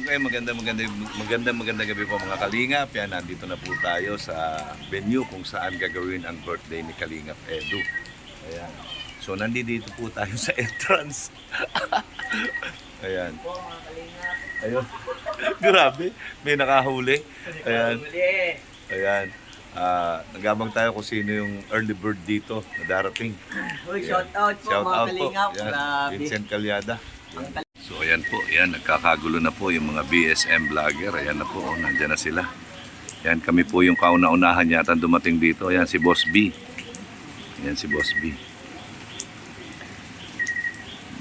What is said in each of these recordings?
Okay, magandang gabi po mga Kalingap. Yan, nandito na po tayo sa venue kung saan gagawin ang birthday ni Kalingap Edu. Ayan. So, nandito po tayo sa entrance. Ayan. Ayun. Grabe, may nakahuli. Ayan. Ayan. Nagabang tayo kung sino yung early bird dito na darating. Shout out po mga Kalingap. Vincent Calyada. So ayan po, ayan, nagkakagulo na po yung mga BSM vlogger. Ayan na po, nandyan na sila. Ayan, kami po yung kauna-unahan yata dumating dito. Ayan si Boss B. Ayan si Boss B.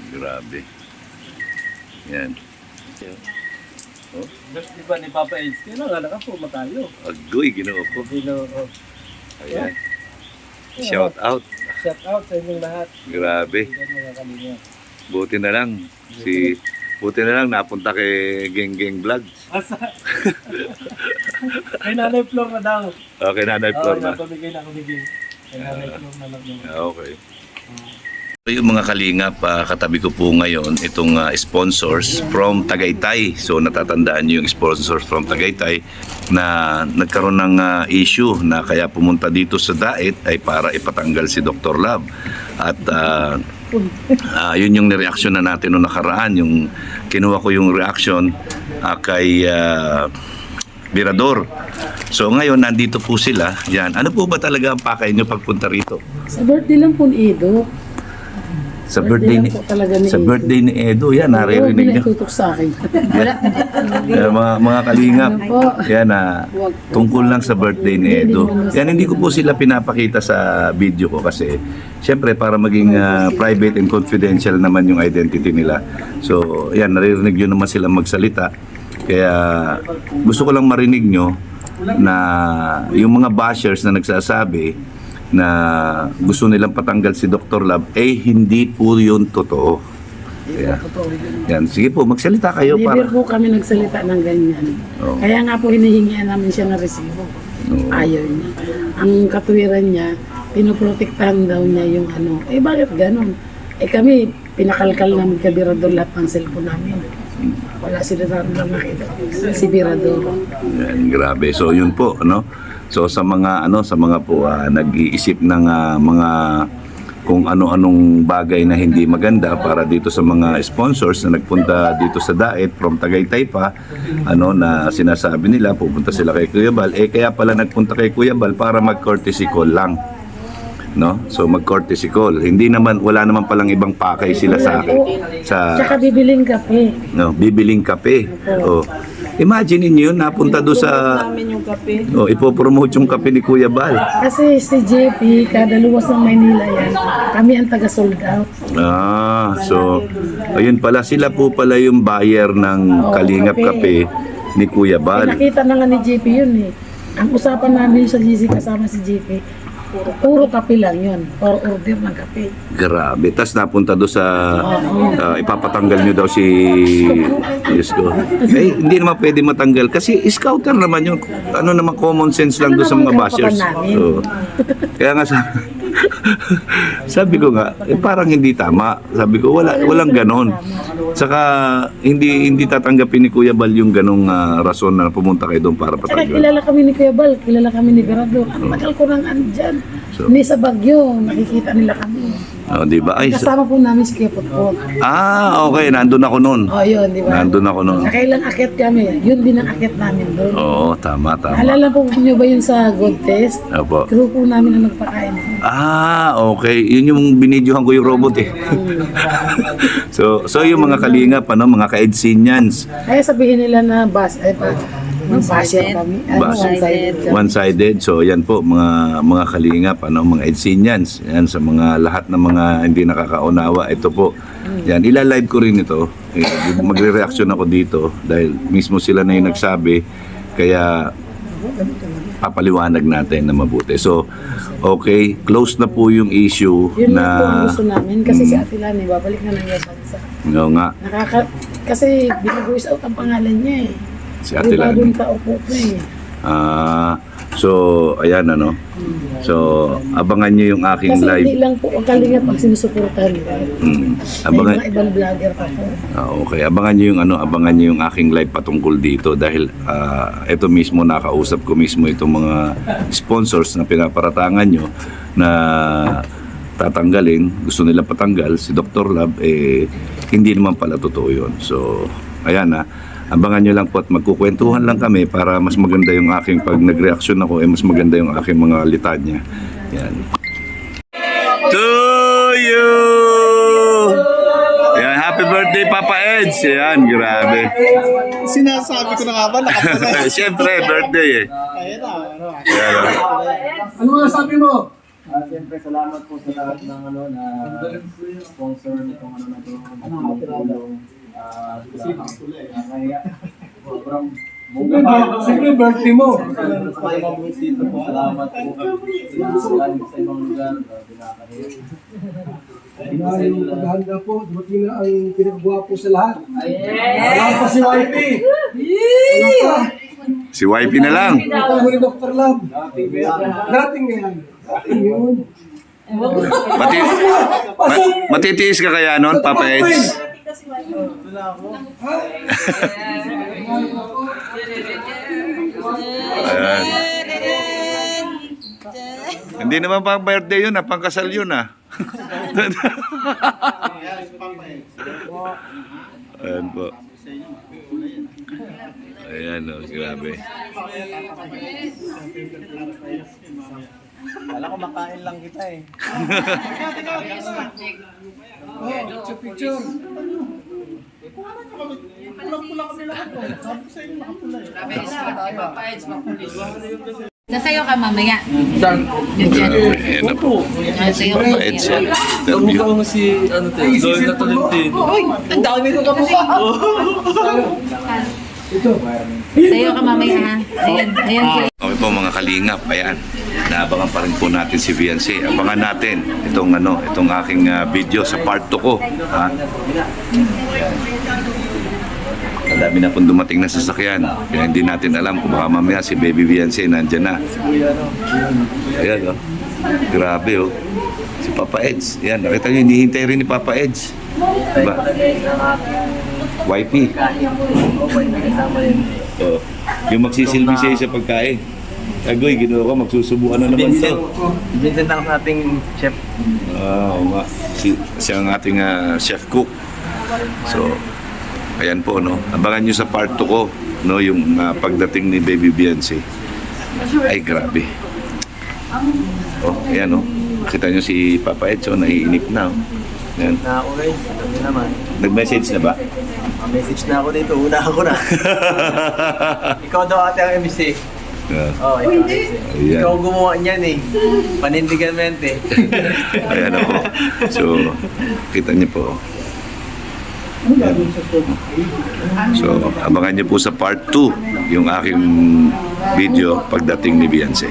Grabe. Ayan. Oh? Di ba ni Papa Einstein? Nalala ka po matayo. Agoy, ginoo ko. Ginoo. Ayan. Shout out. Shout out sa inyong lahat. Grabe. Mga Kalingap. Buti na lang napunta kay Geng Vlogs. Asa? Kay Nanay Flor na daw. Okay, Nanay Flor na. Napamigay na ako ni Geng. Kay Nanay Flor na lang. Okay. So, yung mga Kalingap, katabi ko po ngayon itong sponsors from Tagaytay. So natatandaan niyo yung sponsors from Tagaytay na nagkaroon ng issue na kaya pumunta dito sa Daet ay para ipatanggal si Dr. Love. At yun yung reaction na natin noong nakaraan. Yung kinuha ko yung reaction kay Birador. So ngayon nandito po sila. Yan. Ano po ba talaga ang pakay nyo pagpunta rito? Sa birthday lang po ni Edo. Sa birthday ni Edo. Yan, naririnig nyo. Tutok sa akin. Yan, mga Kalingap. Yan, tungkol lang sa birthday ni Edo. Yan, hindi ko po sila pinapakita sa video ko kasi syempre para maging private and confidential naman yung identity nila. So, yan, naririnig nyo naman sila magsalita. Kaya gusto ko lang marinig nyo na yung mga bashers na nagsasabi na gusto nilang patanggal si Dr. Love, hindi po yun totoo. Yeah. Yan. Sige po, magsalita kayo para... Hindi po kami nagsalita ng ganyan. Oh. Kaya nga po hinihingian namin siya ng resibo. Oh. Ayaw niya. Ang katuwiran niya, pinoprotektahan daw niya yung ano. Bakit ganun? Kami, pinakalkal namin kay Birador lahat ng cellphone namin. Wala sila lang makita. Si Birador. Yan, grabe. So yun po, ano? So sa mga po nag-iisip ng mga kung ano-anong bagay na hindi maganda para dito sa mga sponsors na nagpunta dito sa Daet from Tagaytay pa, na sinasabi nila pupunta sila kay Kuya Bal, kaya pala nagpunta kay Kuya Bal para mag-courtesy call lang. No? So mag-courtesy call. Wala naman palang ibang pakay sila sa Tsaka bibiling kape. No, bibiling kape. Oh. Imagine niyo napunta do sa Namin yung kape. ipopromote yung kape ni Kuya Bal. Kasi si JP, kada luwas ng Maynila yan, kami ang taga-sold out. So ayun pala, sila po pala yung buyer ng Kalingap kape ni Kuya Bal. Nakita na nga ni JP yun eh. Ang usapan namin sa GC kasama si JP, puro kape lang yun. Or order ng kape. Grabe. Tapos napunta do sa ipapatanggal nyo daw si Isko. Hindi naman pwede matanggal kasi scouter naman yun. Naman common sense lang do sa mga bashers. So, kaya nga sabi ko nga, parang hindi tama. Sabi ko, walang ganon. Saka, hindi tatanggapin ni Kuya Bal yung ganong rason na pumunta kayo doon para Saka patanggal. kilala kami ni Kuya Bal, kilala kami ni Birador. Ang tagal ko nang andyan. Hindi sa Bagyo, nakikita nila kami. Di ba? Ay, Kasama po namin si Kuya Potpot. okay. Nandun ako noon. Yun, di ba? Nandun ako noon. Nakailang akit kami. Yun din ang akit namin doon. Oo, tama. Alala po niyo ba yun sa God Test? Opo. Crew po namin na nagpakain. Okay. Yun yung binidyohan ko yung robot eh. so yung mga Kalingap, mga ka-Edsinians. Kaya sabihin nila na basher kami. One-sided. One-sided. So yan po, mga Kalingap, mga Edsinians. Yan, sa mga lahat ng mga hindi nakakaunawa. Ito po. Yan, ilalive ko rin ito. Magre-reaction ako dito dahil mismo sila na yung nagsabi. Kaya papaliwanag natin na mabuti. So, okay, close na po yung issue Yun na... lang po ang gusto namin. Kasi si Ate Lani, babalik na lang yung bansa. Oo nga. Kasi binabuis out ang pangalan niya eh. Si Ate Lani. Bagong tao po ito eh. So, ayan So, abangan nyo yung aking Kasi live. hindi lang po ang Kalingap ang sinusuportahan nila. May Abangan, mga ibang vlogger pa po. okay, abangan niyo yung abangan niyo yung aking live patungkol dito dahil ito mismo nakausap ko mismo itong mga sponsors na pinaparatangan niyo na tatanggalin, gusto nila patanggal si Dr. Love, hindi naman pala totoo yun. So, ayan abangan nyo lang po at magkukwentuhan lang kami para mas maganda yung aking pag nag-reaction ako, mas maganda yung aking mga litanya. Yan. To you! Yan, happy birthday Papa Eds! Yan, grabe. Sinasabi ko na nga ba, nakapasay. Siyempre, birthday eh. Ayun na, ano. Yan. Ano nga sabi mo? Siyempre, salamat po sa lahat ng sponsor nitong na ito. Siyempre, birthday mo. Salamat po. Sa ibang lugar. Paghahanda po, dumating na ang pinagbuha po sa lahat. Wala pa si YP. Wala pa. Si YP na lang. Wala mo ni Dr. Love. Dating yan. Dating yun. Matitiis ka kaya nun, Papa Eds? Ayan. Hindi naman pang birthday yun, pangkasal yun Ayan po. Ayan grabe. Kala ko makain lang kita eh. Picture. Nasayo ka mamaya. Ayan na po. Nasayo ka Papa Eds yan. Kamukha mo si, Loy na Tolentino. Ang dami ko kamukha. Nasayo ka mamaya ha. Ayan, ayan. Okay po mga kalingap, ayan. Naabangan pa rin po natin si Viancy. Abangan natin itong aking video sa part 2 ko. Ha? Ang dami na pong dumating na sasakyan. Kaya hindi natin alam kung baka mamaya si Baby Viancy nandyan na. Ayan Grabe Si Papa Eds. Ayan, nakita nyo, hinihintay rin ni Papa Eds. Diba? YP. Yung magsisilbi siya sa pagkain. Agoy, ginawa ko, magsusubukan na naman to. Vincent ang ating chef. Oo nga. Siya ang ating chef cook. So, ayan po, abangan nyo sa part 2 ko, yung pagdating ni Baby Viancy. Ay, grabe. Ayan, Nakita nyo si Papa Eds, naiinip na. Ayan. Okay, sabi naman. Nag-message na ba? Message na ako dito, una ako na. Ikaw daw ate ang MC. Oo, ikaw ang MC. Ayan. Ikaw ang gumawa niyan eh. Panindigamente. Ayan po. So, kita niyo po. Ayan. So, abangan niyo po sa part 2 yung aking video pagdating ni Viancy.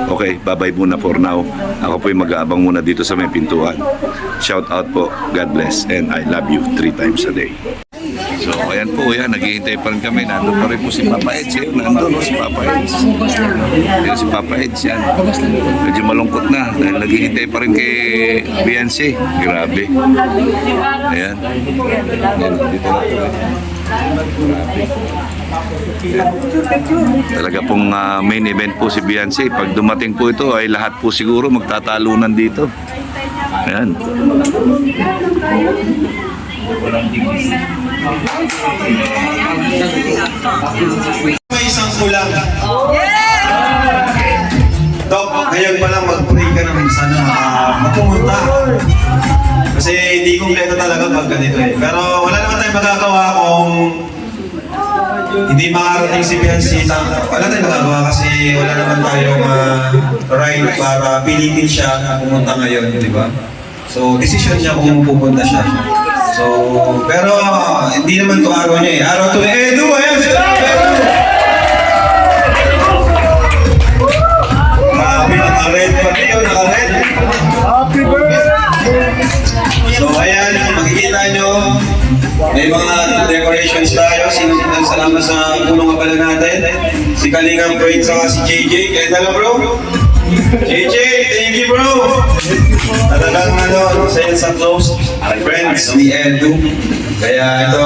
Okay, bye-bye muna for now. Ako po yung mag-aabang muna dito sa may pintuan. Shout out po, God bless, and I love you 3 times a day. So, ayan po, naghihintay pa rin kami. Nandun pa rin po si Papa Eds. Nandun si Papa Eds. Ayan si Papa Eds yan. Medyo malungkot na dahil naghihintay pa rin kay Viancy. Grabe. Ayan. Ayan, dito na po. Grabe. Talaga pong main event po si Viancy. Pag dumating po ito ay lahat po siguro magtatalunan dito. Ayan. May isang kulang. Dok, ngayon pa lang mag-pray ka naman sana mapumunta. Kasi hindi kumpleto talaga pag ganito eh. Pero wala naman tayong magagawa kung hindi makarating si Viancy. Wala tayong magagawa kasi wala naman tayong right para pilitin siya na pumunta ngayon, di ba? So, decision niya kung pupunta siya. So, pero hindi naman to araw niya eh. Araw to ni Edu, ayan sila! Edu! Grabe, naka-red pati yun, naka-red. Happy birthday! So, ayan, makikita nyo, may mga decorations tayo. Salamat sa punong abala natin. Si Kalingam Braid saka si JJ. Kaya tala bro? JJ, thank you bro! Talagang sa close friends ni Edu. Kaya ito,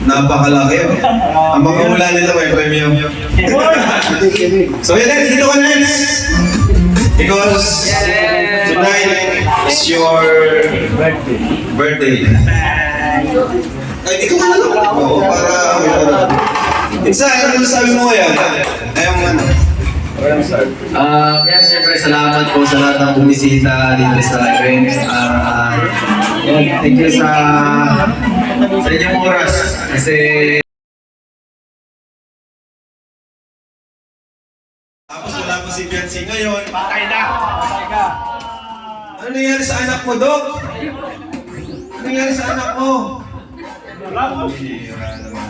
napakalaki. Ang magmumula nito may premium. So yun, dito ka next. Because tonight is your birthday. Ay, di ko ka lang. Oo, para Insa, ano sabi mo ngayon? Ayong Yan, siyempre, salamat po sa lahat ng bumisita dito sa event. Thank you sa inyong oras. Kasi Tapos wala pa si Biancy ngayon. Patay na! Ano nangyari sa anak mo, Dok? Ano nangyari sa anak mo? Hira naman.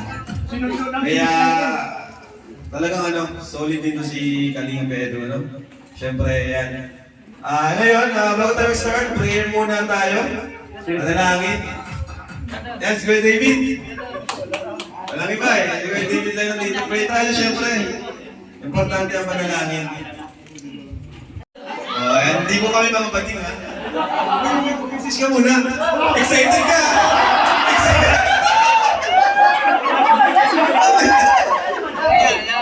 Kaya talagang solid dito si Kalinga Pedro, no? Siyempre, yan. Ngayon, bago tayo start, prayer muna tayo. Manalangin. Yan, si Kuya David. Walang iba eh. Si Kuya David lang dito. Pray tayo, siyempre. Importante ang panalangin. Hindi mo kami mga bating, ha? Mag-focus ka muna. Excited ka!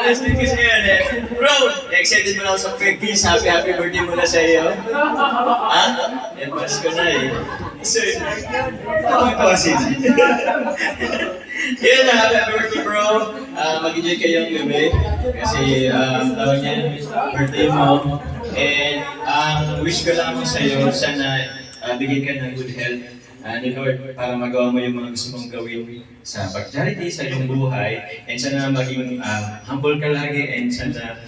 Let's make this ngayon eh. Bro, excited mo na ako sa cookies. Happy birthday muna sa iyo. Ha? Pasko na eh. So, ako ipawasin. Yan na, happy birthday bro. Mag-enjoy kayong gabi. Kasi tawag niya, birthday mo. And wish ko lang sa iyo, sana bigyan ka ng good health ni Lord para magawa mo yung mga gusto mong gawin sa pag-charity, sa iyong buhay. And sana maging humble ka lagi and sana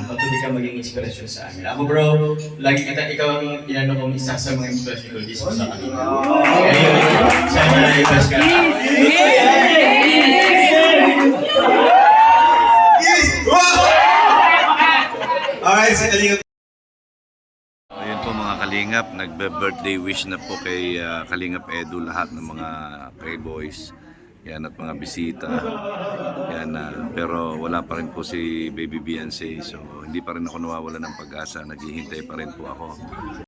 patuloy ka maging inspirasyon sa amin. Ako bro, lagi ikaw ang inano kong isa sa mga inspirasyon ko dito sa kanila. Kaya yun, sana ibas ka. Alright, si Kalinga. Ayan po mga Kalingap, nagbe-birthday wish na po kay Kalingap Edu lahat ng mga boys. Yan at mga bisita. Yan, pero wala pa rin po si Baby Beyonce, so hindi pa rin ako nawawala ng pag-asa. Naghihintay pa rin po ako.